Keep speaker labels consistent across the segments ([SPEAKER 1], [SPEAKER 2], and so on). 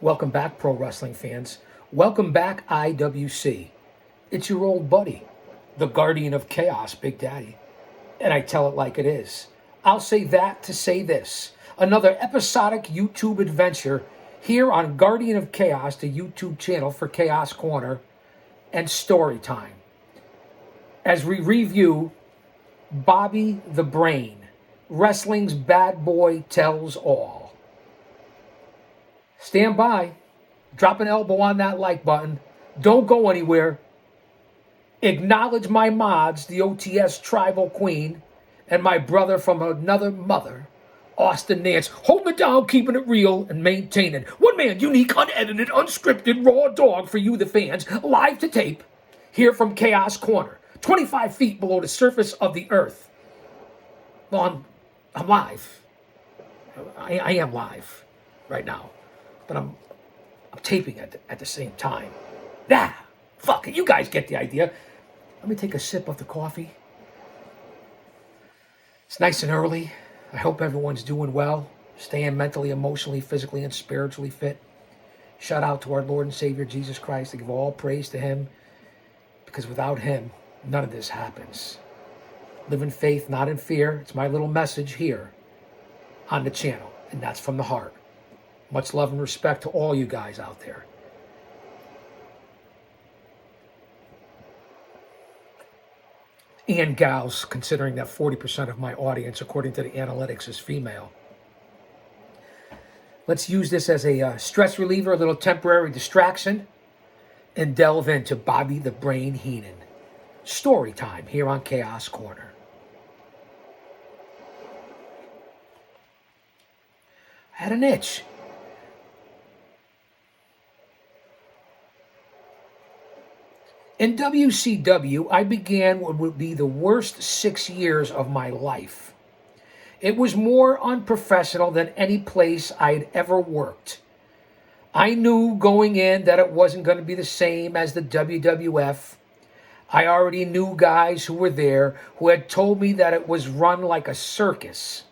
[SPEAKER 1] Welcome back, pro wrestling fans. Welcome back, IWC. It's your old buddy, the guardian of chaos, Big Daddy. And I tell it like it is. I'll say that to say this. Another episodic YouTube adventure here on Guardian of Chaos, the YouTube channel for Chaos Corner and Story Time. As we review Bobby the Brain, wrestling's bad boy tells all. Stand by. Drop an elbow on that like button. Don't go anywhere. Acknowledge my mods, the OTS Tribal Queen, and my brother from another mother, Austin Nance, holding it down, keeping it real, and maintaining. One man, unique, unedited, unscripted, raw dog for you, the fans, live to tape, here from Chaos Corner, 25 feet below the surface of the earth. Well, I'm live. I am live right now, but I'm taping at the same time. Fuck it, you guys get the idea. Let me take a sip of the coffee. It's nice and early. I hope everyone's doing well, staying mentally, emotionally, physically, and spiritually fit. Shout out to our Lord and Savior, Jesus Christ. I give all praise to him, because without him, none of this happens. Live in faith, not in fear. It's my little message here on the channel, and that's from the heart. Much love and respect to all you guys out there. And gals, considering that 40% of my audience, according to the analytics, is female. Let's use this as a stress reliever, a little temporary distraction, and delve into Bobby the Brain Heenan. Story time here on Chaos Corner. I had an itch. In WCW, I began what would be the worst 6 years of my life. It was more unprofessional than any place I'd ever worked. I knew going in that it wasn't going to be the same as the WWF. I already knew guys who were there who had told me that it was run like a circus.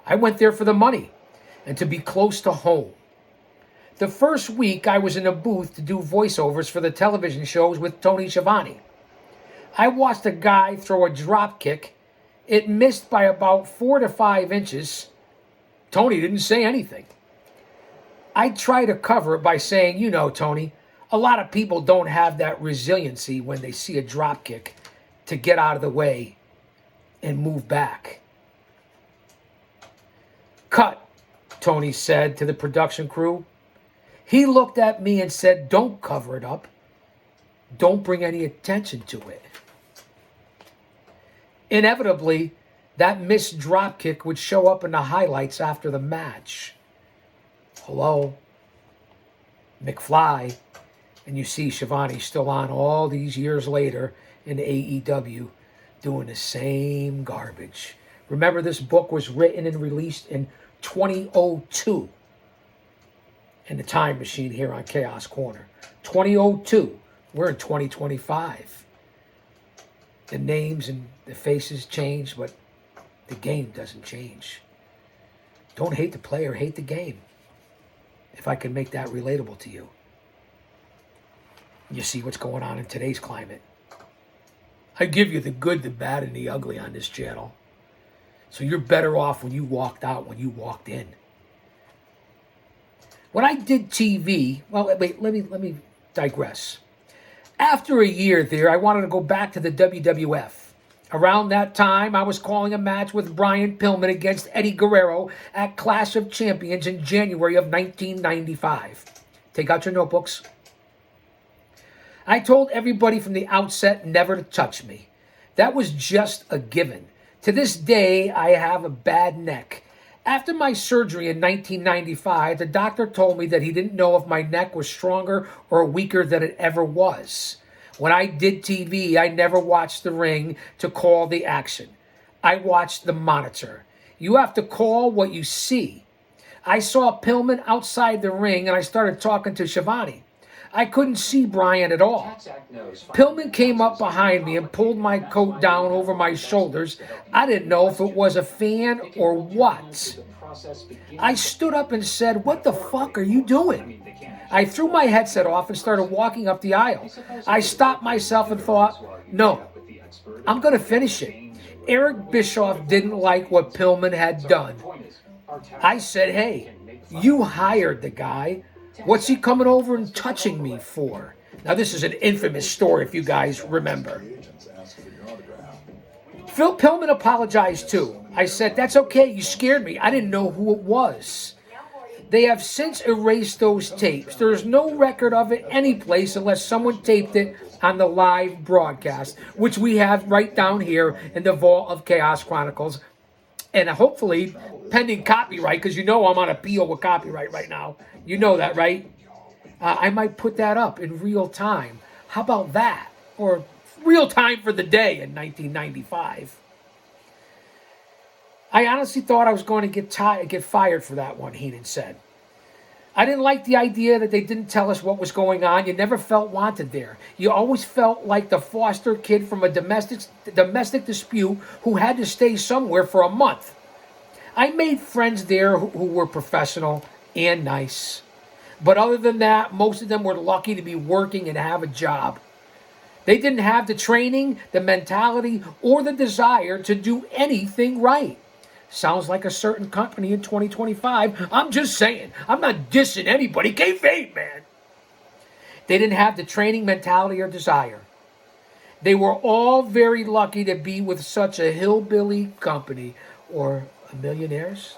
[SPEAKER 1] I went there for the money and to be close to home. The first week, I was in a booth to do voiceovers for the television shows with Tony Schiavone. I watched a guy throw a drop kick. It missed by about 4 to 5 inches. Tony didn't say anything. I tried to cover it by saying, you know, Tony, a lot of people don't have that resiliency when they see a drop kick to get out of the way and move back. Cut, Tony said to the production crew. He looked at me and said, don't cover it up. Don't bring any attention to it. Inevitably, that missed dropkick would show up in the highlights after the match. Hello, McFly. And you see Schiavone still on all these years later in AEW doing the same garbage. Remember, this book was written and released in 2002. In the time machine here on Chaos Corner. 2002. We're in 2025. The names and the faces change, but the game doesn't change. Don't hate the player, hate the game. If I can make that relatable to you. You see what's going on in today's climate. I give you the good, the bad, and the ugly on this channel. So you're better off when you walked out, when you walked in. When I did TV, well, wait, let me digress. After a year there, I wanted to go back to the WWF. Around that time, I was calling a match with Brian Pillman against Eddie Guerrero at Clash of Champions in January of 1995. Take out your notebooks. I told everybody from the outset never to touch me. That was just a given. To this day, I have a bad neck. After my surgery in 1995, the doctor told me that he didn't know if my neck was stronger or weaker than it ever was. When I did TV, I never watched the ring to call the action. I watched the monitor. You have to call what you see. I saw Pillman outside the ring and I started talking to Schiavone. I couldn't see Brian at all. Pillman came up behind me and pulled my coat down over my shoulders. I didn't know if it was a fan or what. I stood up and said, "What the fuck are you doing?" I threw my headset off and started walking up the aisle. I stopped myself and thought, no, I'm going to finish it. Eric Bischoff didn't like what Pillman had done. I said, "Hey, you hired the guy. What's he coming over and touching me for?" Now, this is an infamous story, if you guys remember. Phil Pillman apologized too. I said, "That's okay, you scared me. I didn't know who it was." They have since erased those tapes. There's no record of it anyplace unless someone taped it on the live broadcast, which we have right down here in the Vault of Chaos Chronicles. And hopefully, pending copyright, because you know I'm on appeal with copyright right now. You know that, right? I might put that up in real time. How about that? Or real time for the day in 1995. "I honestly thought I was going to get fired for that one," Heenan said. "I didn't like the idea that they didn't tell us what was going on. You never felt wanted there. You always felt like the foster kid from a domestic dispute who had to stay somewhere for a month. I made friends there who were professional and nice. But other than that, most of them were lucky to be working and have a job. They didn't have the training, the mentality, or the desire to do anything right. Sounds like a certain company in 2025. I'm just saying. I'm not dissing anybody. Kayfabe, man. They didn't have the training, mentality, or desire. They were all very lucky to be with such a hillbilly company, or a billionaires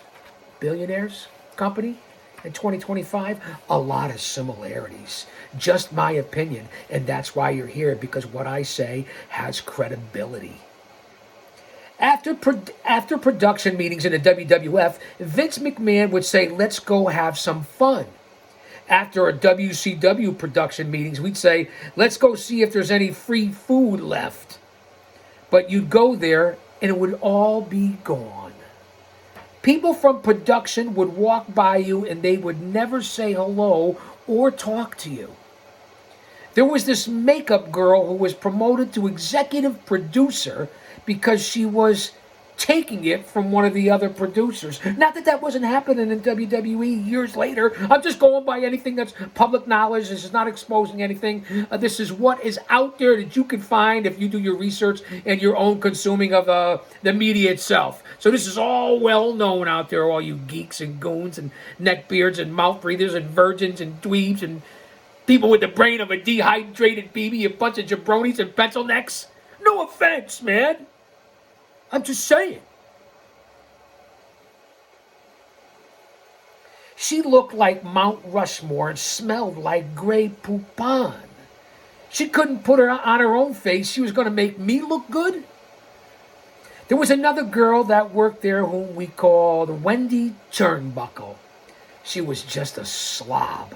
[SPEAKER 1] company in 2025. A lot of similarities. Just my opinion, and that's why you're here, because what I say has credibility." After production meetings in the WWF, Vince McMahon would say, "Let's go have some fun." After a WCW production meetings, we'd say, "Let's go see if there's any free food left." But you'd go there and it would all be gone. People from production would walk by you and they would never say hello or talk to you. There was this makeup girl who was promoted to executive producer because she was taking it from one of the other producers. Not that that wasn't happening in WWE years later. I'm just going by anything that's public knowledge. This is not exposing anything. This is what is out there that you can find if you do your research and your own consuming of the media itself. So this is all well known out there, all you geeks and goons and neckbeards and mouth breathers and virgins and dweebs and people with the brain of a dehydrated baby, a bunch of jabronis and pencil necks. No offense, man. I'm just saying. She looked like Mount Rushmore and smelled like Grey Poupon. She couldn't put her on her own face. She was going to make me look good. There was another girl that worked there whom we called Wendy Turnbuckle. She was just a slob.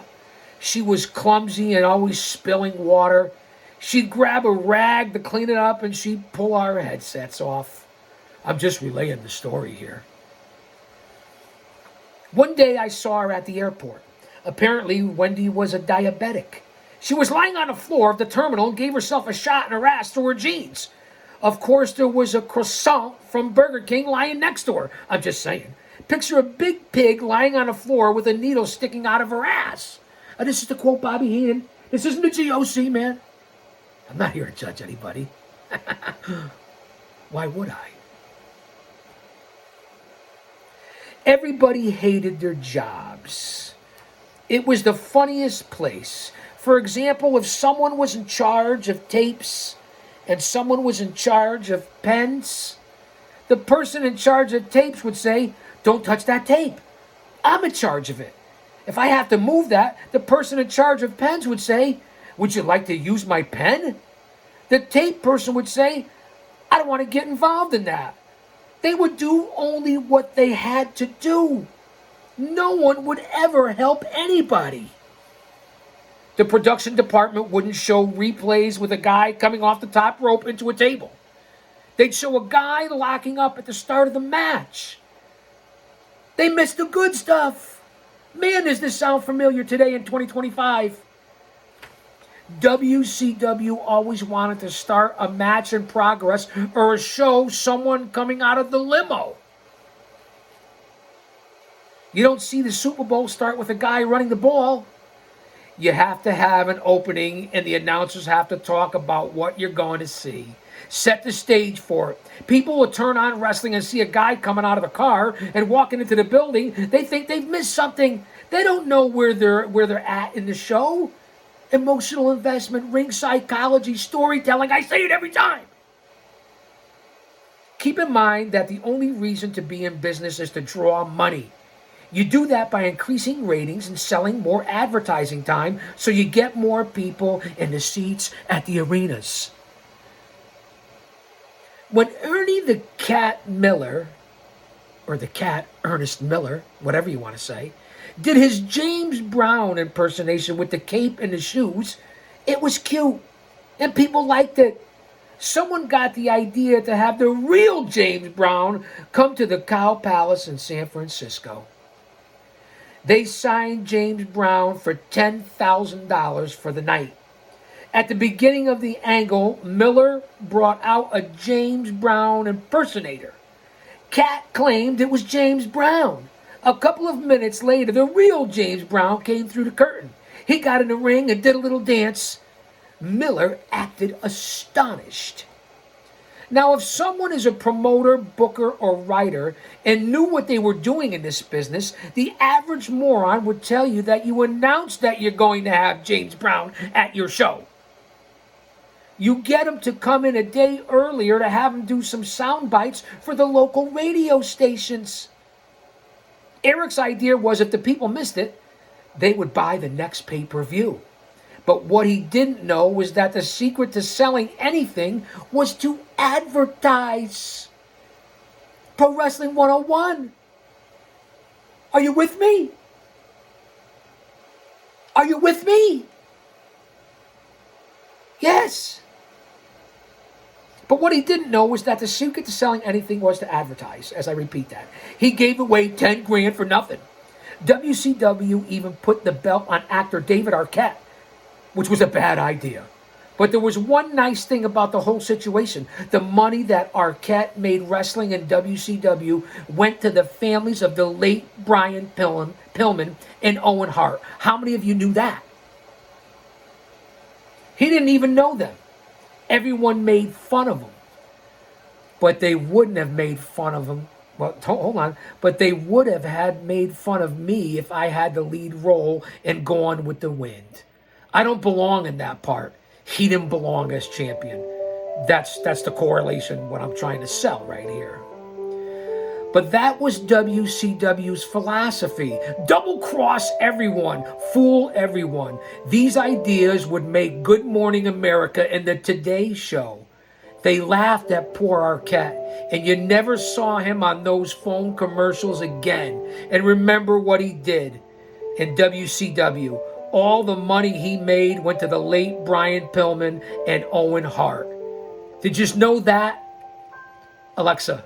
[SPEAKER 1] She was clumsy and always spilling water. She'd grab a rag to clean it up and she'd pull our headsets off. I'm just relaying the story here. One day I saw her at the airport. Apparently, Wendy was a diabetic. She was lying on the floor of the terminal and gave herself a shot in her ass through her jeans. Of course, there was a croissant from Burger King lying next to her. I'm just saying. Picture a big pig lying on the floor with a needle sticking out of her ass. This is to quote Bobby Heenan. This isn't a GOC, man. I'm not here to judge anybody. Why would I? Everybody hated their jobs. It was the funniest place. For example, if someone was in charge of tapes and someone was in charge of pens, the person in charge of tapes would say, "Don't touch that tape. I'm in charge of it." If I have to move that, the person in charge of pens would say, "Would you like to use my pen?" The tape person would say, "I don't want to get involved in that." They would do only what they had to do. No one would ever help anybody. The production department wouldn't show replays with a guy coming off the top rope into a table. They'd show a guy locking up at the start of the match. They missed the good stuff. Man, does this sound familiar today in 2025? WCW always wanted to start a match in progress or a show someone coming out of the limo. You don't see the Super Bowl start with a guy running the ball. You have to have an opening, and the announcers have to talk about what you're going to see. Set the stage for it. People will turn on wrestling and see a guy coming out of the car and walking into the building. They think they've missed something. They don't know where they're at in the show. Emotional investment, ring psychology, storytelling. I say it every time. Keep in mind that the only reason to be in business is to draw money. You do that by increasing ratings and selling more advertising time so you get more people in the seats at the arenas. When Ernie the Cat Miller, or the Cat Ernest Miller, whatever you want to say, did his James Brown impersonation with the cape and the shoes, it was cute, and people liked it. Someone got the idea to have the real James Brown come to the Cow Palace in San Francisco. They signed James Brown for $10,000 for the night. At the beginning of the angle, Miller brought out a James Brown impersonator. Cat claimed it was James Brown. A couple of minutes later, the real James Brown came through the curtain. He got in the ring and did a little dance. Miller acted astonished. Now, if someone is a promoter, booker, or writer and knew what they were doing in this business, the average moron would tell you that you announced that you're going to have James Brown at your show. You get him to come in a day earlier to have him do some sound bites for the local radio stations. Eric's idea was if the people missed it, they would buy the next pay-per-view. But what he didn't know was that the secret to selling anything was to advertise. Pro Wrestling 101. Are you with me? Are you with me? Yes. But what he didn't know was that the secret to selling anything was to advertise, as I repeat that. He gave away 10 grand for nothing. WCW even put the belt on actor David Arquette, which was a bad idea. But there was one nice thing about the whole situation. The money that Arquette made wrestling in WCW went to the families of the late Brian Pillman and Owen Hart. How many of you knew that? He didn't even know them. Everyone made fun of him. But they wouldn't have made fun of him. Well, hold on. But they would have had made fun of me if I had the lead role and Gone with the Wind. I don't belong in that part. He didn't belong as champion. That's the correlation, what I'm trying to sell right here. But that was WCW's philosophy. Double cross everyone, fool everyone. These ideas would make Good Morning America and the Today Show. They laughed at poor Arquette, and you never saw him on those phone commercials again. And remember what he did in WCW. All the money he made went to the late Brian Pillman and Owen Hart. Did you just know that? Alexa,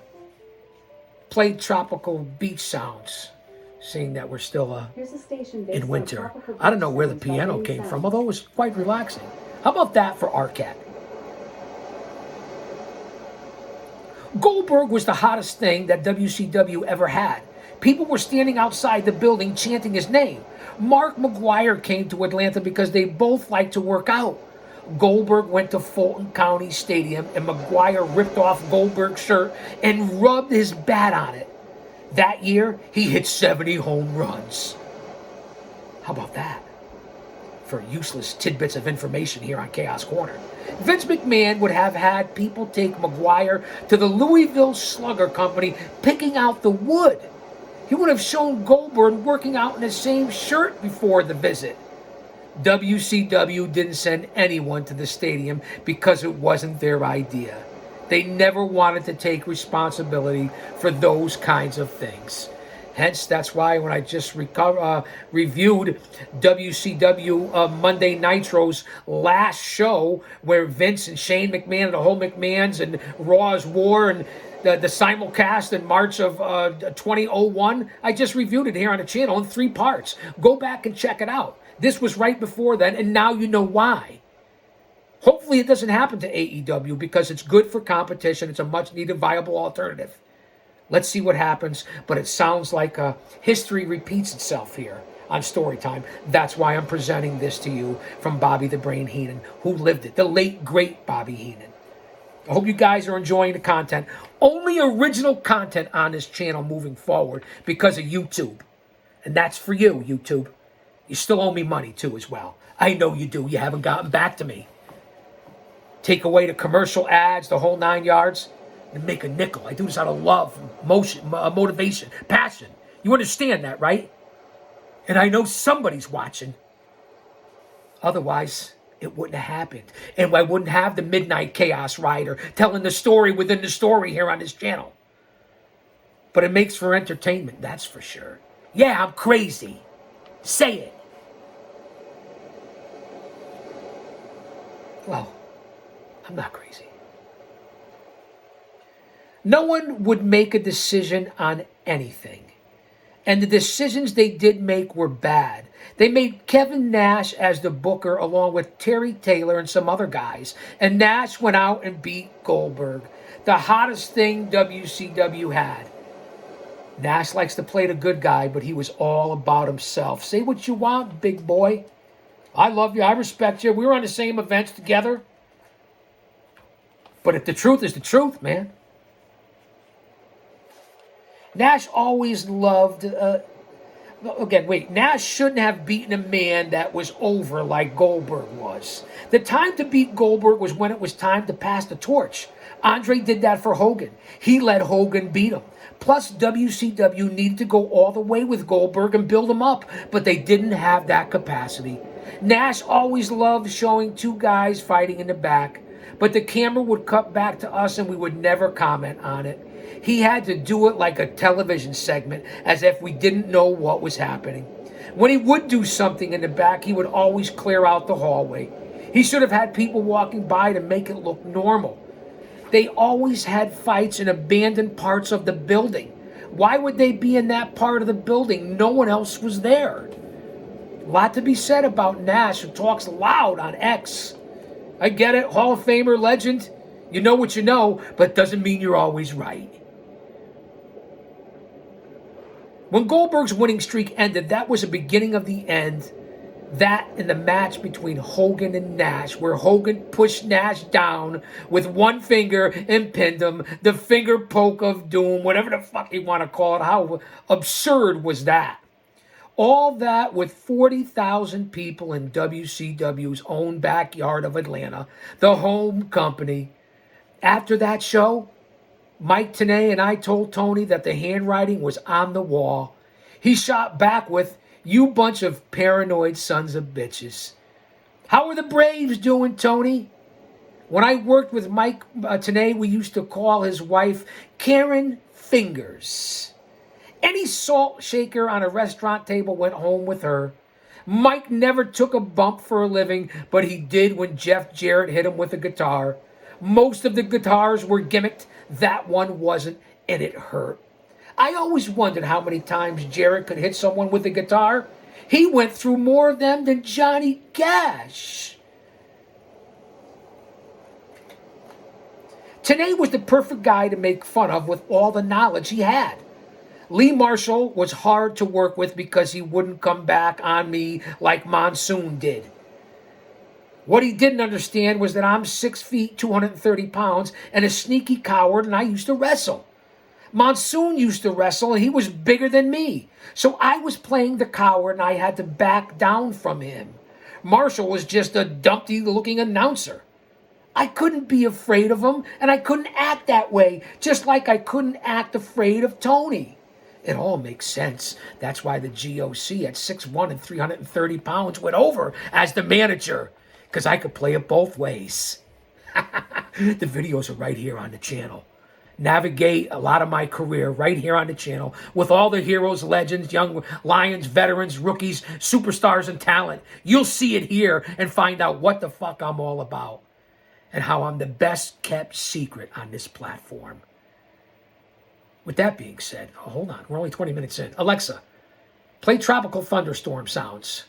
[SPEAKER 1] play tropical beach sounds, seeing that we're still in winter. I don't know where the piano came from, although it was quite relaxing. How about that for Arquette? Goldberg was the hottest thing that WCW ever had. People were standing outside the building chanting his name. Mark McGuire came to Atlanta because they both like to work out. Goldberg went to Fulton County Stadium and McGuire ripped off Goldberg's shirt and rubbed his bat on it. That year, he hit 70 home runs. How about that? For useless tidbits of information here on Chaos Corner. Vince McMahon would have had people take McGuire to the Louisville Slugger Company picking out the wood. He would have shown Goldberg working out in the same shirt before the visit. WCW didn't send anyone to the stadium because it wasn't their idea. They never wanted to take responsibility for those kinds of things. Hence, that's why when I just reviewed WCW Monday Nitro's last show, where Vince and Shane McMahon and the whole McMahons and Raw's War and the simulcast in March of 2001, I just reviewed it here on the channel in 3 parts. Go back and check it out. This was right before then, and now you know why. Hopefully it doesn't happen to AEW because it's good for competition. It's a much-needed, viable alternative. Let's see what happens. But it sounds like history repeats itself here on Storytime. That's why I'm presenting this to you from Bobby the Brain Heenan, who lived it, the late, great Bobby Heenan. I hope you guys are enjoying the content. Only original content on this channel moving forward because of YouTube. And that's for you, YouTube. You still owe me money, too, as well. I know you do. You haven't gotten back to me. Take away the commercial ads, the whole 9 yards, and make a nickel. I do this out of love, motivation, passion. You understand that, right? And I know somebody's watching. Otherwise, it wouldn't have happened. And I wouldn't have the Midnight Chaos Rider telling the story within the story here on this channel. But it makes for entertainment, that's for sure. Yeah, I'm crazy. Say it. Well, I'm not crazy. No one would make a decision on anything. And the decisions they did make were bad. They made Kevin Nash as the booker along with Terry Taylor and some other guys. And Nash went out and beat Goldberg. The hottest thing WCW had. Nash likes to play the good guy, but he was all about himself. Say what you want, big boy. I love you. I respect you. We were on the same events together. But if the truth is the truth, man. Nash always loved... Nash shouldn't have beaten a man that was over like Goldberg was. The time to beat Goldberg was when it was time to pass the torch. Andre did that for Hogan. He let Hogan beat him. Plus, WCW needed to go all the way with Goldberg and build him up, but they didn't have that capacity. Nash always loved showing two guys fighting in the back, but the camera would cut back to us and we would never comment on it. He had to do it like a television segment, as if we didn't know what was happening. When he would do something in the back, he would always clear out the hallway. He should have had people walking by to make it look normal. They always had fights in abandoned parts of the building. Why would they be in that part of the building? No one else was there. A lot to be said about Nash, who talks loud on X. I get it, Hall of Famer, legend. You know what you know, but doesn't mean you're always right. When Goldberg's winning streak ended, that was the beginning of the end. That in the match between Hogan and Nash, where Hogan pushed Nash down with one finger and pinned him, the finger poke of doom, whatever the fuck you want to call it. How absurd was that? All that with 40,000 people in WCW's own backyard of Atlanta, the home company. After that show, Mike Tenay and I told Tony that the handwriting was on the wall. He shot back with, "You bunch of paranoid sons of bitches." How are the Braves doing, Tony? When I worked with Mike Tenay, we used to call his wife Karen Fingers. Any salt shaker on a restaurant table went home with her. Mike never took a bump for a living, but he did when Jeff Jarrett hit him with a guitar. Most of the guitars were gimmicked. That one wasn't, and it hurt. I always wondered how many times Jarrett could hit someone with a guitar. He went through more of them than Johnny Cash. Tenay was the perfect guy to make fun of with all the knowledge he had. Lee Marshall was hard to work with because he wouldn't come back on me like Monsoon did. What he didn't understand was that I'm 6 feet, 230 pounds, and a sneaky coward, and I used to wrestle. Monsoon used to wrestle, and he was bigger than me. So I was playing the coward, and I had to back down from him. Marshall was just a dumpty-looking announcer. I couldn't be afraid of him, and I couldn't act that way, just like I couldn't act afraid of Tony. It all makes sense. That's why the GOC at 6'1" and 330 pounds went over as the manager, because I could play it both ways. The videos are right here on the channel. Navigate a lot of my career right here on the channel with all the heroes, legends, young lions, veterans, rookies, superstars, and talent. You'll see it here and find out what the fuck I'm all about and how I'm the best kept secret on this platform. With that being said, hold on, we're only 20 minutes in. Alexa, play Tropical Thunderstorm sounds.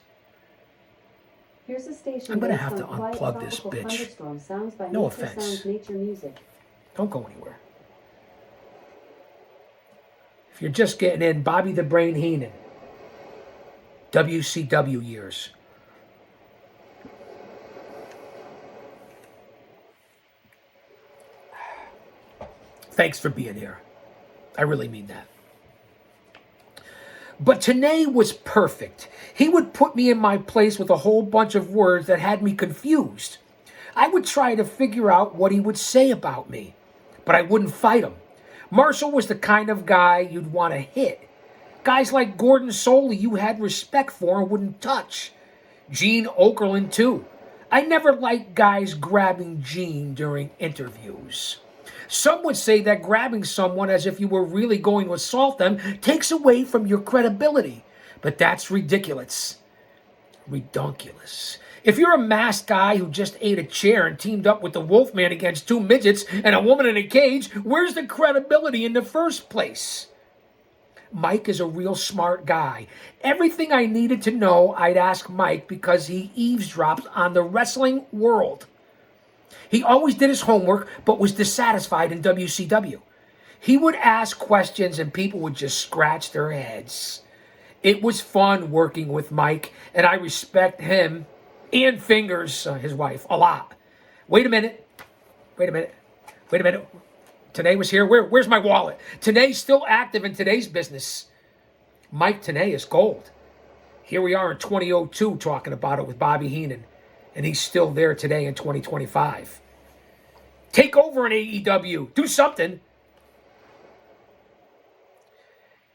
[SPEAKER 2] Here's a station.
[SPEAKER 1] I'm going to have to unplug this bitch.
[SPEAKER 2] Sounds by
[SPEAKER 1] No
[SPEAKER 2] Nature
[SPEAKER 1] offense.
[SPEAKER 2] Sounds Nature Music.
[SPEAKER 1] Don't go anywhere. you're just getting in, Bobby the Brain Heenan. WCW years. Thanks for being here. I really mean that. But Tenay was perfect. He would put me in my place with a whole bunch of words that had me confused. I would try to figure out what he would say about me, but I wouldn't fight him. Marshall was the kind of guy you'd want to hit. Guys like Gordon Soley you had respect for and wouldn't touch. Gene Okerlund, too. I never liked guys grabbing Gene during interviews. Some would say that grabbing someone as if you were really going to assault them takes away from your credibility. But that's ridiculous. Redonkulous. If you're a masked guy who just ate a chair and teamed up with the Wolfman against two midgets and a woman in a cage, where's the credibility in the first place? Mike is a real smart guy. Everything I needed to know, I'd ask Mike because he eavesdropped on the wrestling world. He always did his homework, but was dissatisfied in WCW. He would ask questions and people would just scratch their heads. It was fun working with Mike, and I respect him and Fingers, his wife, a lot. Wait a minute. Tenay was here. Where's my wallet? Tenay's still active in today's business. Mike Tenay is gold. Here we are in 2002 talking about it with Bobby Heenan, and he's still there today in 2025. Take over in AEW. Do something.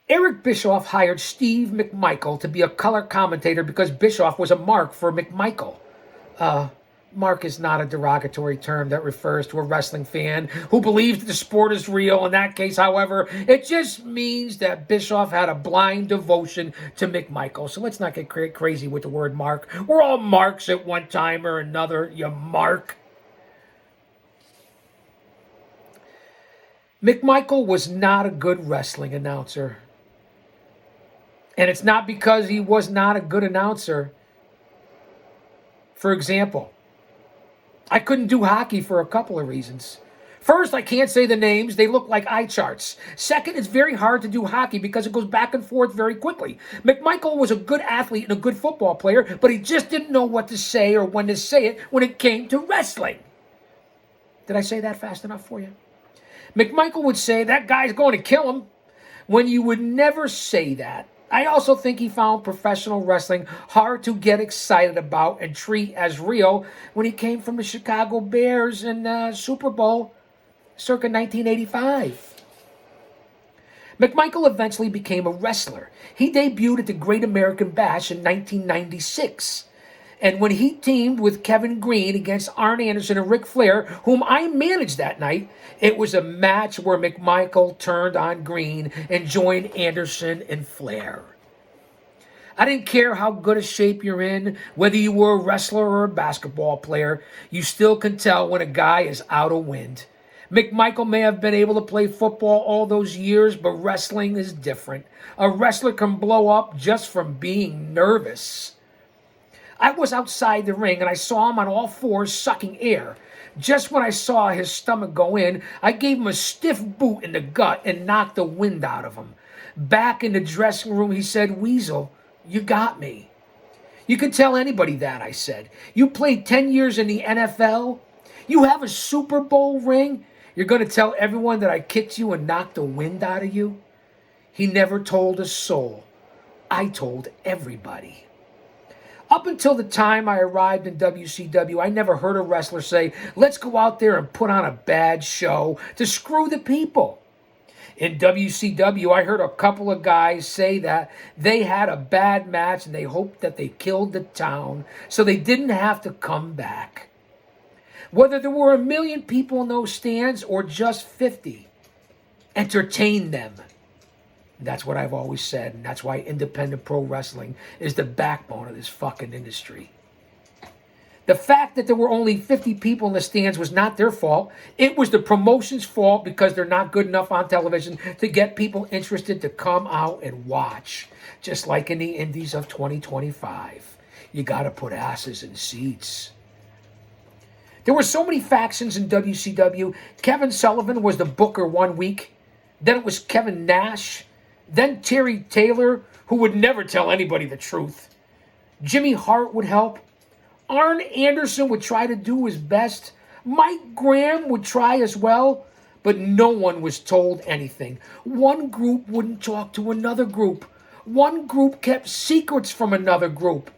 [SPEAKER 1] Eric Bischoff hired Steve McMichael to be a color commentator because Bischoff was a mark for McMichael. Mark is not a derogatory term that refers to a wrestling fan who believes that the sport is real. In that case, however, it just means that Bischoff had a blind devotion to McMichael. So let's not get crazy with the word mark. We're all marks at one time or another, you mark. McMichael was not a good wrestling announcer. And it's not because he was not a good announcer. For example, I couldn't do hockey for a couple of reasons. First, I can't say the names. They look like eye charts. Second, it's very hard to do hockey because it goes back and forth very quickly. McMichael was a good athlete and a good football player, but he just didn't know what to say or when to say it when it came to wrestling. Did I say that fast enough for you? McMichael would say, that guy's going to kill him, when you would never say that. I also think he found professional wrestling hard to get excited about and treat as real when he came from the Chicago Bears in Super Bowl circa 1985. McMichael eventually became a wrestler. He debuted at the Great American Bash in 1996. And when he teamed with Kevin Green against Arn Anderson and Ric Flair, whom I managed that night, it was a match where McMichael turned on Green and joined Anderson and Flair. I didn't care how good a shape you're in, whether you were a wrestler or a basketball player, you still can tell when a guy is out of wind. McMichael may have been able to play football all those years, but wrestling is different. A wrestler can blow up just from being nervous. I was outside the ring and I saw him on all fours sucking air. Just when I saw his stomach go in, I gave him a stiff boot in the gut and knocked the wind out of him. Back in the dressing room, he said, "Weasel, you got me." You can tell anybody that, I said. You played 10 years in the NFL? You have a Super Bowl ring? You're going to tell everyone that I kicked you and knocked the wind out of you? He never told a soul. I told everybody. Up until the time I arrived in WCW, I never heard a wrestler say, let's go out there and put on a bad show to screw the people. In WCW, I heard a couple of guys say that they had a bad match and they hoped that they killed the town so they didn't have to come back. Whether there were 1 million people in those stands or just 50, entertain them. That's what I've always said, and that's why independent pro wrestling is the backbone of this fucking industry. The fact that there were only 50 people in the stands was not their fault. It was the promotion's fault because they're not good enough on television to get people interested to come out and watch. Just like in the indies of 2025. You got to put asses in seats. There were so many factions in WCW. Kevin Sullivan was the booker one week. Then it was Kevin Nash. Then Terry Taylor, who would never tell anybody the truth. Jimmy Hart would help. Arn Anderson would try to do his best. Mike Graham would try as well, but no one was told anything. One group wouldn't talk to another group. One group kept secrets from another group.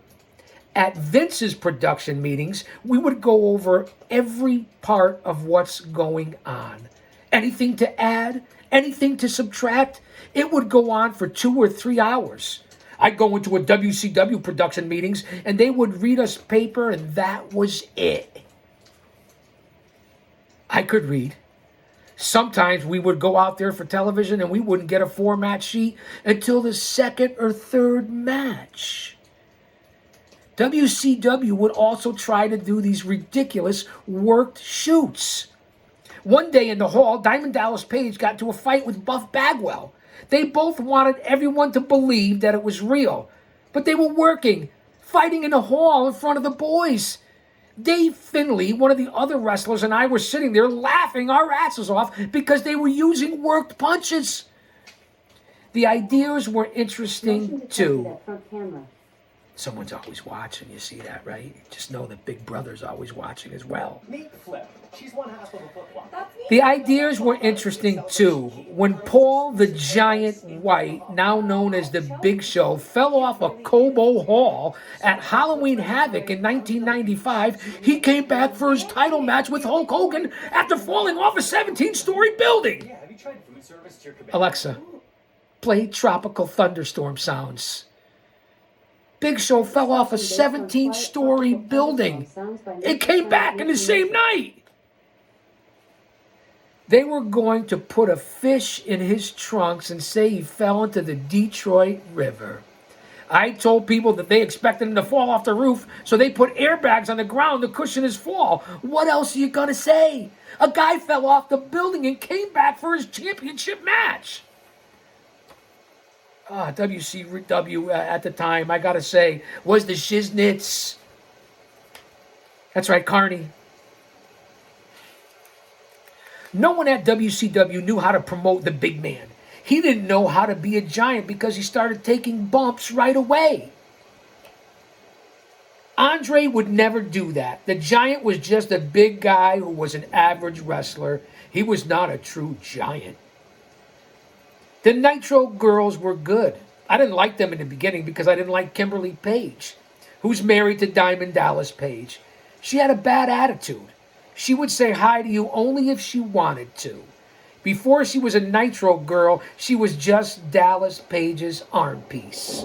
[SPEAKER 1] At Vince's production meetings, we would go over every part of what's going on. Anything to add, anything to subtract, it would go on for 2 or 3 hours. I'd go into a WCW production meetings and they would read us paper and that was it. I could read. Sometimes we would go out there for television and we wouldn't get a format sheet until the second or third match. WCW would also try to do these ridiculous worked shoots. One day in the hall, Diamond Dallas Page got into a fight with Buff Bagwell. They both wanted everyone to believe that it was real, but they were working, fighting in the hall in front of the boys. Dave Finley, one of the other wrestlers, and I were sitting there laughing our asses off because they were using worked punches. The ideas were interesting too. Someone's always watching, you see that, right? Just know that Big Brother's always watching as well.
[SPEAKER 3] Meet Flip. She's one half of a flip-flop.
[SPEAKER 1] The ideas were interesting too. When Paul the Giant White, now known as the Big Show, fell off a Cobo Hall at Halloween Havoc in 1995, he came back for his title match with Hulk Hogan after falling off a 17-story building.
[SPEAKER 3] Yeah, have you tried food service to your cabana?
[SPEAKER 1] Alexa, play Tropical Thunderstorm sounds. Big Show fell off a 17-story building. It came back in the same night. They were going to put a fish in his trunks and say he fell into the Detroit River. I told people that they expected him to fall off the roof, so they put airbags on the ground to cushion his fall. What else are you going to say? A guy fell off the building and came back for his championship match. WCW at the time, I got to say, was the Shiznits. That's right, Carney. No one at WCW knew how to promote the big man. He didn't know how to be a giant because he started taking bumps right away. Andre would never do that. The giant was just a big guy who was an average wrestler. He was not a true giant. The Nitro girls were good. I didn't like them in the beginning because I didn't like Kimberly Page, who's married to Diamond Dallas Page. She had a bad attitude. She would say hi to you only if she wanted to. Before she was a Nitro girl, she was just Dallas Page's arm piece.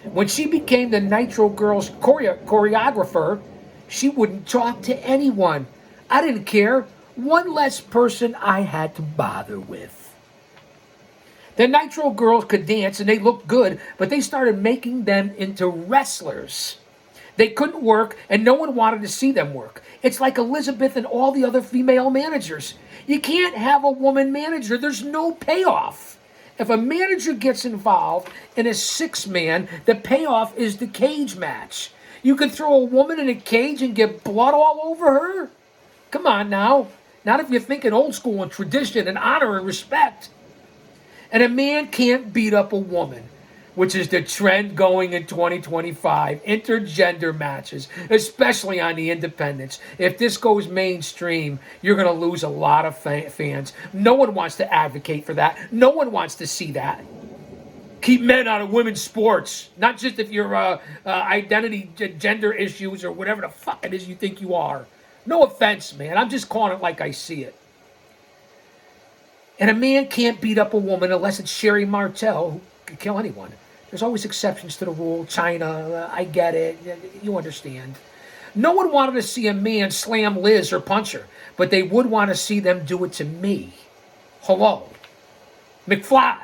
[SPEAKER 1] When she became the Nitro girls' choreographer, she wouldn't talk to anyone. I didn't care. One less person I had to bother with. The Nitro girls could dance and they looked good, but they started making them into wrestlers. They couldn't work and no one wanted to see them work. It's like Elizabeth and all the other female managers. You can't have a woman manager. There's no payoff. If a manager gets involved in a six-man, the payoff is the cage match. You could throw a woman in a cage and get blood all over her? Come on now. Not if you're thinking old school and tradition and honor and respect. And a man can't beat up a woman, which is the trend going in 2025. Intergender matches, especially on the independents. If this goes mainstream, you're going to lose a lot of fans. No one wants to advocate for that. No one wants to see that. Keep men out of women's sports. Not just if you're identity, gender issues, or whatever the fuck it is you think you are. No offense, man. I'm just calling it like I see it. And a man can't beat up a woman unless it's Sherry Martel, who can kill anyone. There's always exceptions to the rule. China, I get it. You understand. No one wanted to see a man slam Liz or punch her, but they would want to see them do it to me. Hello. McFly.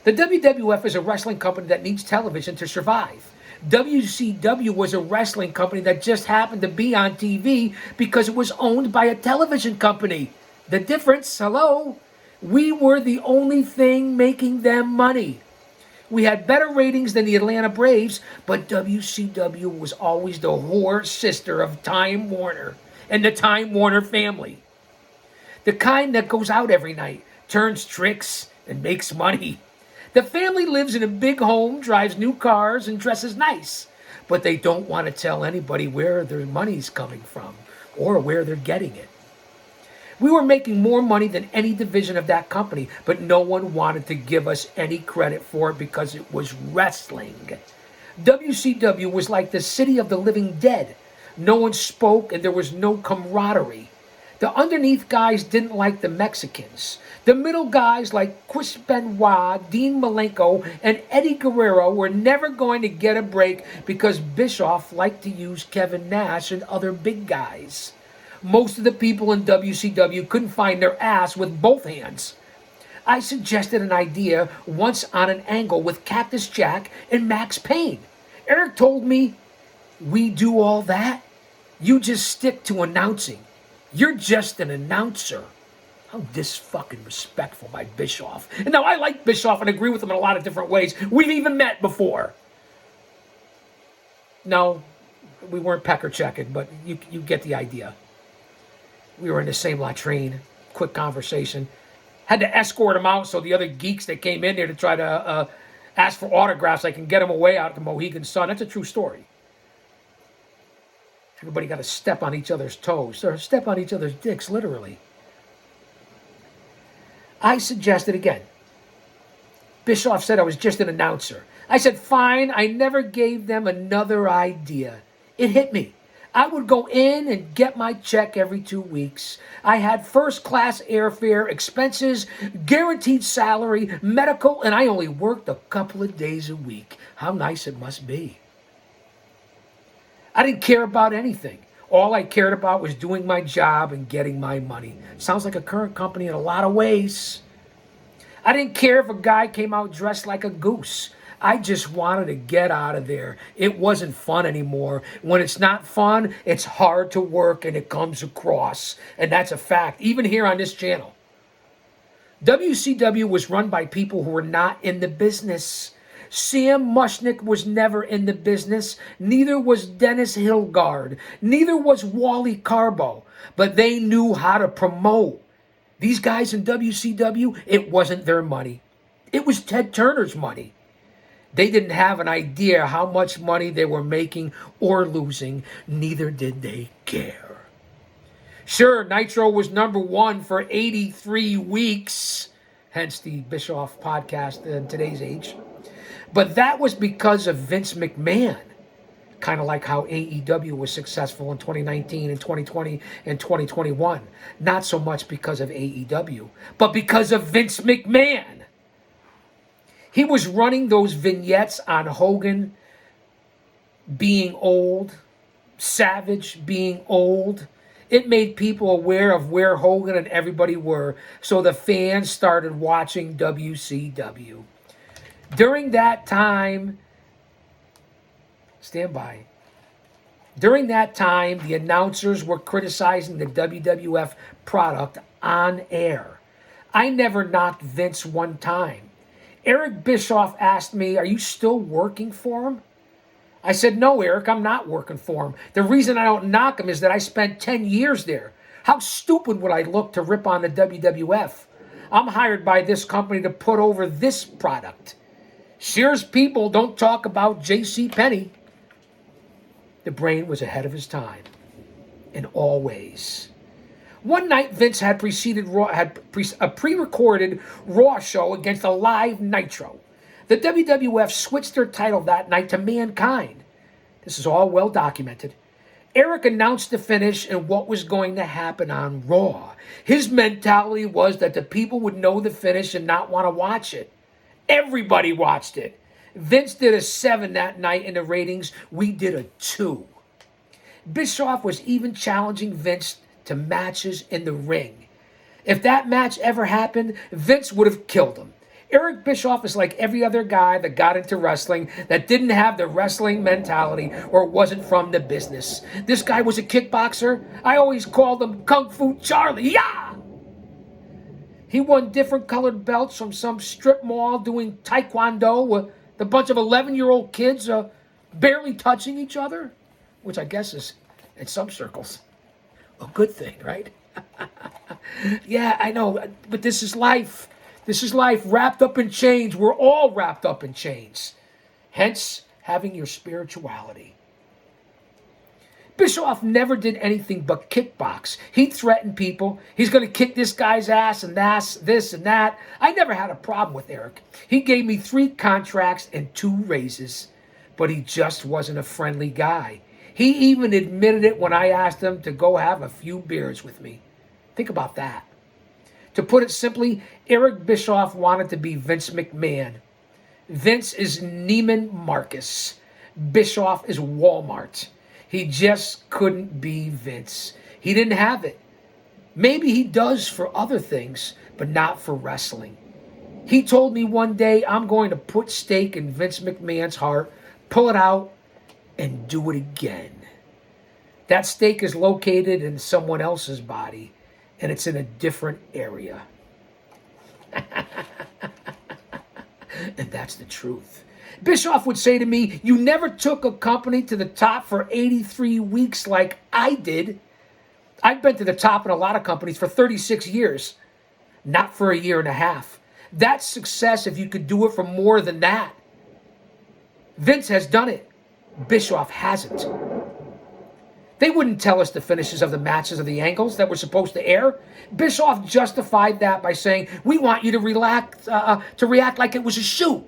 [SPEAKER 1] The WWF is a wrestling company that needs television to survive. WCW was a wrestling company that just happened to be on TV because it was owned by a television company. The difference, hello, we were the only thing making them money. We had better ratings than the Atlanta Braves, but WCW was always the whore sister of Time Warner and the Time Warner family. The kind that goes out every night, turns tricks, and makes money. The family lives in a big home, drives new cars, and dresses nice. But they don't want to tell anybody where their money's coming from or where they're getting it. We were making more money than any division of that company, but no one wanted to give us any credit for it because it was wrestling. WCW was like the city of the living dead. No one spoke and there was no camaraderie. The underneath guys didn't like the Mexicans. The middle guys like Chris Benoit, Dean Malenko, and Eddie Guerrero were never going to get a break because Bischoff liked to use Kevin Nash and other big guys. Most of the people in WCW couldn't find their ass with both hands. I suggested an idea once on an angle with Cactus Jack and Max Payne. Eric told me, "We do all that? You just stick to announcing. You're just an announcer." How disrespectful by Bischoff. And now I like Bischoff and agree with him in a lot of different ways. We've even met before. No, we weren't pecker checking, but you get the idea. We were in the same latrine. Quick conversation. Had to escort him out so the other geeks that came in there to try to ask for autographs, I can get him away out of the Mohegan Sun. That's a true story. Everybody got to step on each other's toes, or step on each other's dicks, literally. I suggested again. Bischoff said I was just an announcer. I said, fine, I never gave them another idea. It hit me. I would go in and get my check every 2 weeks. I had first-class airfare, expenses, guaranteed salary, medical, and I only worked a couple of days a week. How nice it must be. I didn't care about anything. All I cared about was doing my job and getting my money. Sounds like a current company in a lot of ways. I didn't care if a guy came out dressed like a goose. I just wanted to get out of there. It wasn't fun anymore. When it's not fun, it's hard to work and it comes across. And that's a fact, even here on this channel. WCW was run by people who were not in the business. Sam Mushnick was never in the business. Neither was Dennis Hilgard. Neither was Wally Carbo. But they knew how to promote. These guys in WCW, it wasn't their money. It was Ted Turner's money. They didn't have an idea how much money they were making or losing. Neither did they care. Sure, Nitro was number one for 83 weeks. Hence the Bischoff podcast in today's age. But that was because of Vince McMahon. Kind of like how AEW was successful in 2019 and 2020 and 2021. Not so much because of AEW, but because of Vince McMahon. He was running those vignettes on Hogan being old, Savage being old. It made people aware of where Hogan and everybody were, so the fans started watching WCW. During that time, stand by. During that time, the announcers were criticizing the WWF product on air. I never knocked Vince one time. Eric Bischoff asked me, "Are you still working for him?" I said, "No, Eric, I'm not working for him. The reason I don't knock him is that I spent 10 years there. How stupid would I look to rip on the WWF? I'm hired by this company to put over this product. Sears people don't talk about J.C. Penney." The brain was ahead of his time in all ways. One night, Vince had a pre-recorded Raw show against a live Nitro. The WWF switched their title that night to Mankind. This is all well documented. Eric announced the finish and what was going to happen on Raw. His mentality was that the people would know the finish and not want to watch it. Everybody watched it. Vince did a 7 that night in the ratings. We did a 2. Bischoff was even challenging Vince to matches in the ring. If that match ever happened, Vince would have killed him. Eric Bischoff is like every other guy that got into wrestling that didn't have the wrestling mentality or wasn't from the business. This guy was a kickboxer. I always called him Kung Fu Charlie. Yeah! He won different colored belts from some strip mall doing taekwondo with a bunch of 11-year-old kids barely touching each other, which I guess is, in some circles, a good thing, right? Yeah, I know, but this is life. This is life wrapped up in chains. We're all wrapped up in chains. Hence, having your spirituality. Bischoff never did anything but kickbox. He'd threaten people. He's going to kick this guy's ass and this and that. I never had a problem with Eric. He gave me 3 contracts and 2 raises, but he just wasn't a friendly guy. He even admitted it when I asked him to go have a few beers with me. Think about that. To put it simply, Eric Bischoff wanted to be Vince McMahon. Vince is Neiman Marcus. Bischoff is Walmart. He just couldn't be Vince. He didn't have it. Maybe he does for other things, but not for wrestling. He told me one day, I'm going to put stake in Vince McMahon's heart, pull it out, and do it again. That stake is located in someone else's body, and it's in a different area. And that's the truth. Bischoff would say to me, you never took a company to the top for 83 weeks like I did. I've been to the top in a lot of companies for 36 years, not for a year and a half. That's success if you could do it for more than that. Vince has done it. Bischoff hasn't. They wouldn't tell us the finishes of the matches or the angles that were supposed to air. Bischoff justified that by saying, we want you to react like it was a shoot.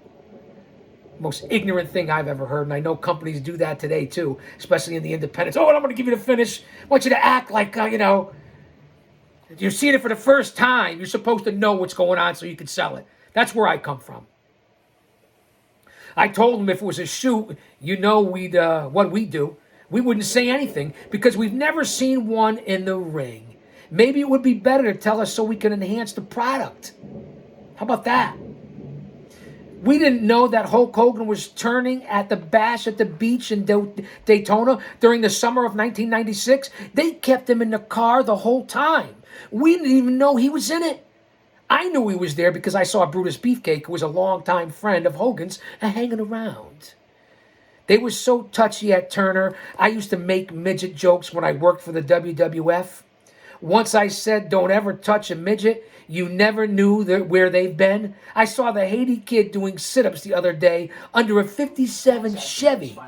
[SPEAKER 1] Most ignorant thing I've ever heard, and I know companies do that today too, especially in the independents. Oh, and I'm going to give you the finish. I want you to act like, you're seeing it for the first time. You're supposed to know what's going on so you can sell it. That's where I come from. I told him if it was a shoot, we'd what we do. We wouldn't say anything because we've never seen one in the ring. Maybe it would be better to tell us so we can enhance the product. How about that? We didn't know that Hulk Hogan was turning at the Bash at the Beach in Daytona during the summer of 1996. They kept him in the car the whole time. We didn't even know he was in it. I knew he was there because I saw Brutus Beefcake, who was a longtime friend of Hogan's, hanging around. They were so touchy at Turner. I used to make midget jokes when I worked for the WWF. Once I said, don't ever touch a midget. You never knew where they've been. I saw the Haiti Kid doing sit-ups the other day under a 57 Chevy.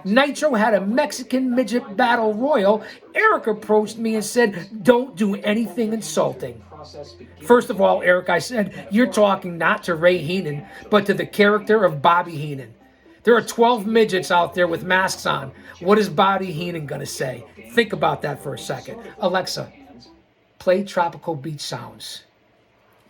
[SPEAKER 1] Nitro had a Mexican midget battle royal. Eric approached me and said, don't do anything insulting. First of all, Eric, I said, you're talking not to Ray Heenan, but to the character of Bobby Heenan. There are 12 midgets out there with masks on. What is Bobby Heenan going to say? Think about that for a second. Alexa, play Tropical Beach Sounds.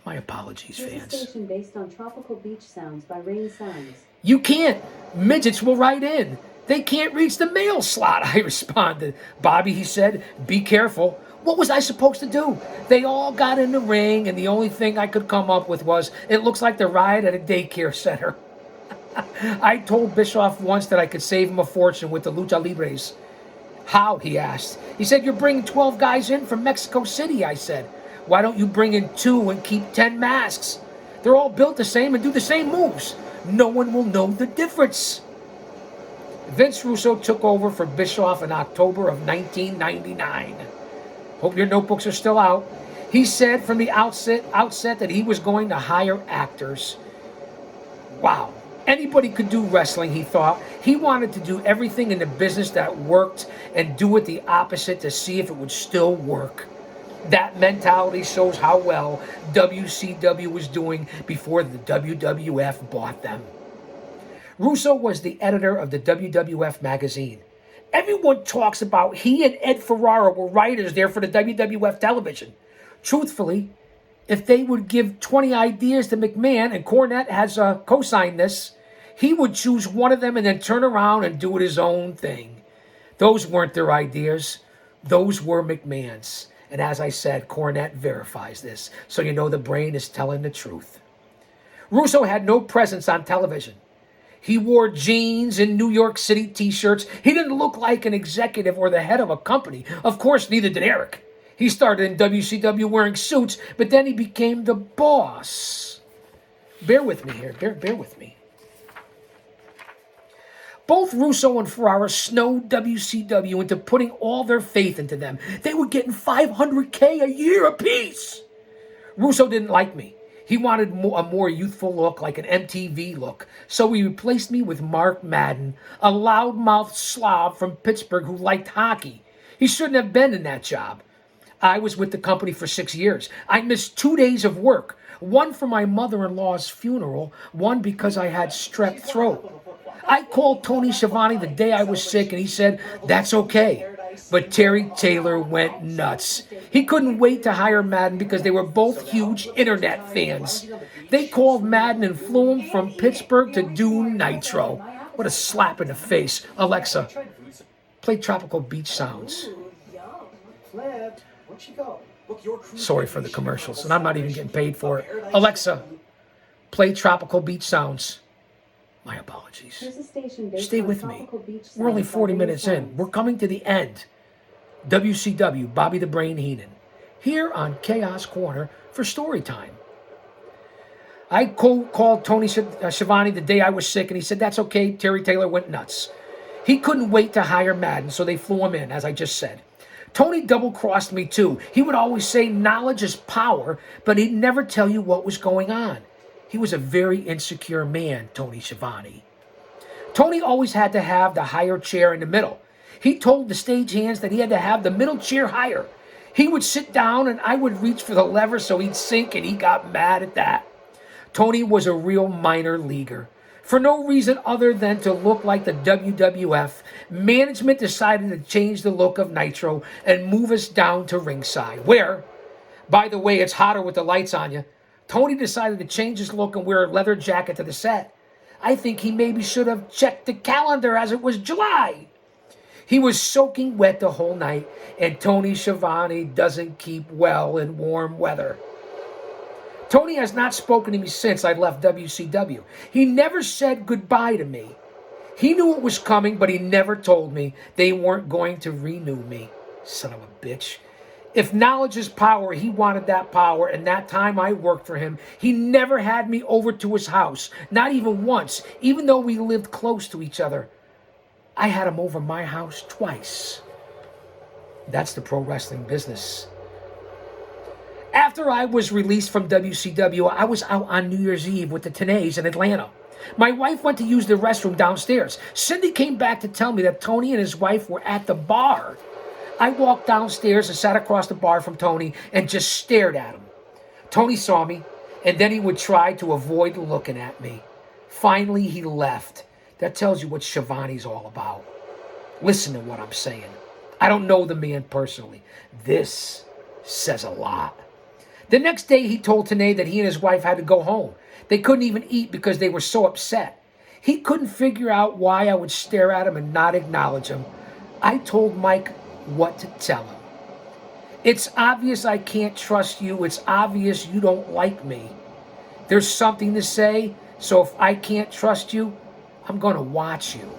[SPEAKER 1] My apologies, fans.
[SPEAKER 2] Here's a station based on Tropical Beach Sounds by Rain Sounds.
[SPEAKER 1] You can't. Midgets will write in. They can't reach the mail slot, I responded. Bobby, he said, be careful. What was I supposed to do? They all got in the ring, and the only thing I could come up with was, it looks like the ride at a daycare center. I told Bischoff once that I could save him a fortune with the Lucha Libres. How, he asked. He said, you're bringing 12 guys in from Mexico City, I said. Why don't you bring in 2 and keep 10 masks? They're all built the same and do the same moves. No one will know the difference. Vince Russo took over for Bischoff in October of 1999. Hope your notebooks are still out. He said from the outset that he was going to hire actors. Wow. Anybody could do wrestling, he thought. He wanted to do everything in the business that worked and do it the opposite to see if it would still work. That mentality shows how well WCW was doing before the WWF bought them. Russo was the editor of the WWF magazine. Everyone talks about he and Ed Ferrara were writers there for the WWF television. Truthfully, if they would give 20 ideas to McMahon, and Cornette has co-signed this, he would choose one of them and then turn around and do it his own thing. Those weren't their ideas. Those were McMahon's. And as I said, Cornette verifies this, so you know the brain is telling the truth. Russo had no presence on television. He wore jeans and New York City t-shirts. He didn't look like an executive or the head of a company. Of course, neither did Eric. He started in WCW wearing suits, but then he became the boss. Bear with me here. Bear with me. Both Russo and Ferrara snowed WCW into putting all their faith into them. They were getting $500K a year apiece. Russo didn't like me. He wanted a more youthful look, like an MTV look. So he replaced me with Mark Madden, a loudmouth slob from Pittsburgh who liked hockey. He shouldn't have been in that job. I was with the company for 6 years. I missed 2 days of work. One for my mother-in-law's funeral, one because I had strep throat. I called Tony Schiavone the day I was sick, and he said, that's okay. But Terry Taylor went nuts. He couldn't wait to hire Madden because they were both huge internet fans. They called Madden and flew him from Pittsburgh to do Nitro. What a slap in the face. Alexa, play Tropical Beach Sounds.
[SPEAKER 3] Flip, where'd she go? Look, your crew.
[SPEAKER 1] Sorry for the commercials, and I'm not even getting paid for it. Alexa, play Tropical Beach Sounds. My apologies.
[SPEAKER 2] Here's a station based
[SPEAKER 1] Stay
[SPEAKER 2] on
[SPEAKER 1] with me.
[SPEAKER 2] tropical beach
[SPEAKER 1] We're only
[SPEAKER 2] sounds
[SPEAKER 1] 40
[SPEAKER 2] by
[SPEAKER 1] minutes
[SPEAKER 2] Rain
[SPEAKER 1] in.
[SPEAKER 2] Sounds.
[SPEAKER 1] We're coming to the end. WCW, Bobby the Brain Heenan, here on Chaos Corner for story time. I called Tony Schiavone the day I was sick, and he said, that's okay. Terry Taylor went nuts. He couldn't wait to hire Madden, so they flew him in, as I just said. Tony double-crossed me, too. He would always say knowledge is power, but he'd never tell you what was going on. He was a very insecure man, Tony Schiavone. Tony always had to have the higher chair in the middle. He told the stagehands that he had to have the middle chair higher. He would sit down and I would reach for the lever so he'd sink, and he got mad at that. Tony was a real minor leaguer. For no reason other than to look like the WWF, management decided to change the look of Nitro and move us down to ringside, where, by the way, it's hotter with the lights on you. Tony decided to change his look and wear a leather jacket to the set. I think he maybe should have checked the calendar as it was July. He was soaking wet the whole night, and Tony Schiavone doesn't keep well in warm weather. Tony has not spoken to me since I left WCW. He never said goodbye to me. He knew it was coming, but he never told me they weren't going to renew me. Son of a bitch. If knowledge is power, he wanted that power, and that time I worked for him, he never had me over to his house, not even once, even though we lived close to each other. I had him over my house twice. That's the pro wrestling business. After I was released from WCW, I was out on New Year's Eve with the Tenays in Atlanta. My wife went to use the restroom downstairs. Cindy came back to tell me that Tony and his wife were at the bar. I walked downstairs and sat across the bar from Tony and just stared at him. Tony saw me, and then he would try to avoid looking at me. Finally, he left. That tells you what Schiavone's all about. Listen to what I'm saying. I don't know the man personally. This says a lot. The next day, he told Tenay that he and his wife had to go home. They couldn't even eat because they were so upset. He couldn't figure out why I would stare at him and not acknowledge him. I told Mike what to tell him. It's obvious I can't trust you. It's obvious you don't like me. There's something to say, so if I can't trust you, I'm going to watch you.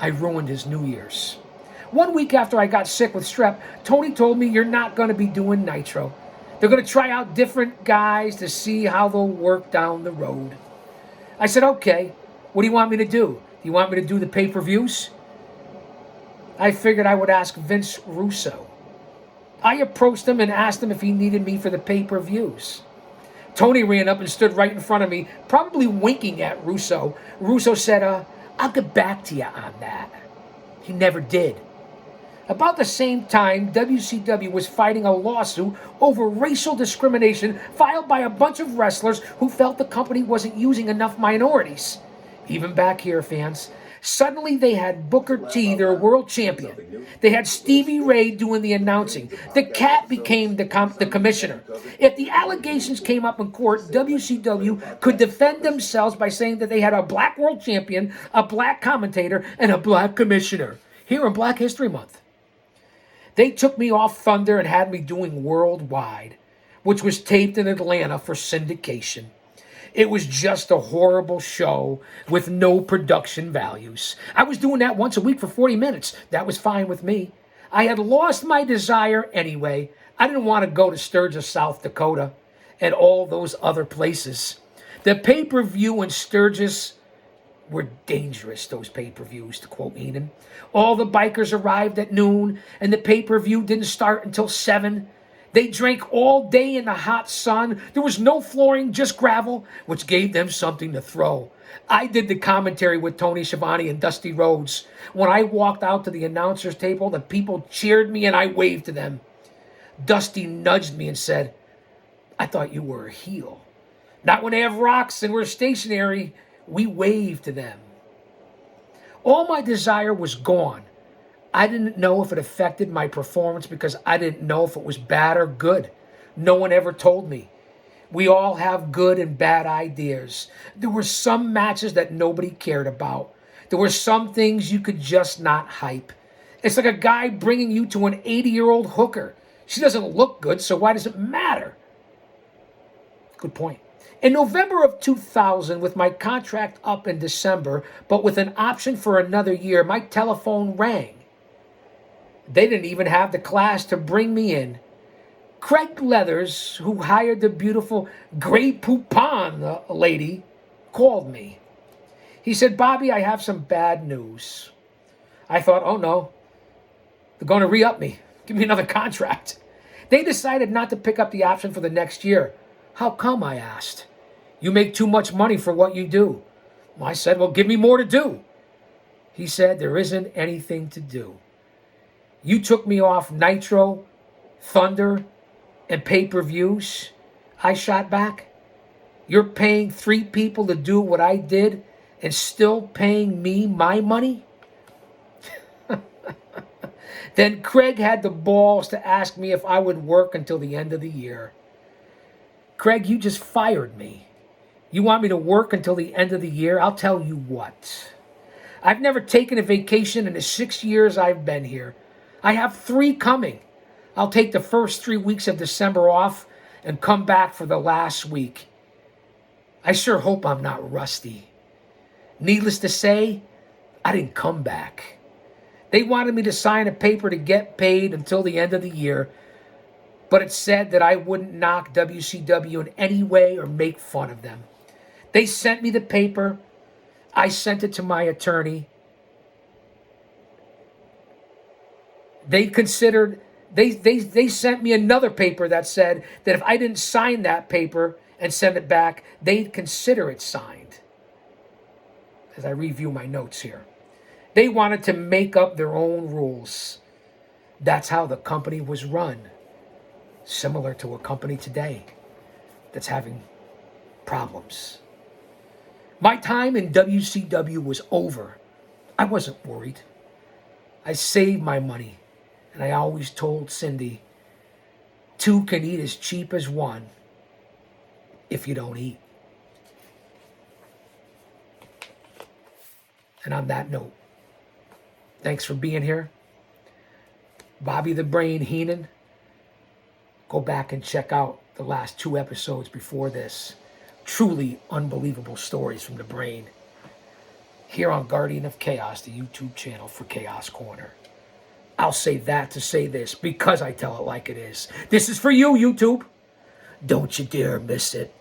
[SPEAKER 1] I ruined his New Year's. 1 week after I got sick with strep, Tony told me, you're not going to be doing Nitro. They're going to try out different guys to see how they'll work down the road. I said, okay, what do you want me to do? Do you want me to do the pay-per-views? I figured I would ask Vince Russo. I approached him and asked him if he needed me for the pay-per-views. Tony ran up and stood right in front of me, probably winking at Russo. Russo said, I'll get back to you on that. He never did. About the same time, WCW was fighting a lawsuit over racial discrimination filed by a bunch of wrestlers who felt the company wasn't using enough minorities. Even back here, fans. Suddenly they had Booker T, their world champion. They had Stevie Ray doing the announcing. The Cat became the commissioner. If the allegations came up in court, WCW could defend themselves by saying that they had a black world champion, a black commentator, and a black commissioner. Here in Black History Month. They took me off Thunder and had me doing Worldwide, which was taped in Atlanta for syndication. It was just a horrible show with no production values. I was doing that once a week for 40 minutes. That was fine with me. I had lost my desire anyway. I didn't want to go to Sturgis, South Dakota, and all those other places. The pay-per-view in Sturgis were dangerous, those pay-per-views, to quote Heenan. All the bikers arrived at noon, and the pay-per-view didn't start until 7. They drank all day in the hot sun. There was no flooring, just gravel, which gave them something to throw. I did the commentary with Tony Schiavone and Dusty Rhodes. When I walked out to the announcer's table, the people cheered me and I waved to them. Dusty nudged me and said, I thought you were a heel. Not when they have rocks and we're stationary. We wave to them. All my desire was gone. I didn't know if it affected my performance because I didn't know if it was bad or good. No one ever told me. We all have good and bad ideas. There were some matches that nobody cared about. There were some things you could just not hype. It's like a guy bringing you to an 80-year-old hooker. She doesn't look good, so why does it matter? Good point. In November of 2000, with my contract up in December, but with an option for another year, my telephone rang. They didn't even have the class to bring me in. Craig Leathers, who hired the beautiful Grey Poupon lady, called me. He said, Bobby, I have some bad news. I thought, oh no, they're going to re-up me. Give me another contract. They decided not to pick up the option for the next year. How come, I asked. You make too much money for what you do. I said, well, give me more to do. He said, there isn't anything to do. You took me off Nitro, Thunder, and pay-per-views. I shot back. You're paying 3 people to do what I did and still paying me my money? Then Craig had the balls to ask me if I would work until the end of the year. Craig, you just fired me. You want me to work until the end of the year? I'll tell you what. I've never taken a vacation in the 6 years I've been here. I have 3 coming. I'll take the first 3 weeks of December off and come back for the last week. I sure hope I'm not rusty. Needless to say, I didn't come back. They wanted me to sign a paper to get paid until the end of the year, but it said that I wouldn't knock WCW in any way or make fun of them. They sent me the paper. I sent it to my attorney. They sent me another paper that said that if I didn't sign that paper and send it back, they'd consider it signed. As I review my notes here. They wanted to make up their own rules. That's how the company was run. Similar to a company today that's having problems. My time in WCW was over. I wasn't worried. I saved my money. And I always told Cindy, 2 can eat as cheap as 1 if you don't eat. And on that note, thanks for being here. Bobby the Brain Heenan. Go back and check out the last 2 episodes before this. Truly unbelievable stories from the Brain. Here on Guardian of Chaos, the YouTube channel for Chaos Corner. I'll say that to say this because I tell it like it is. This is for you, YouTube. Don't you dare miss it.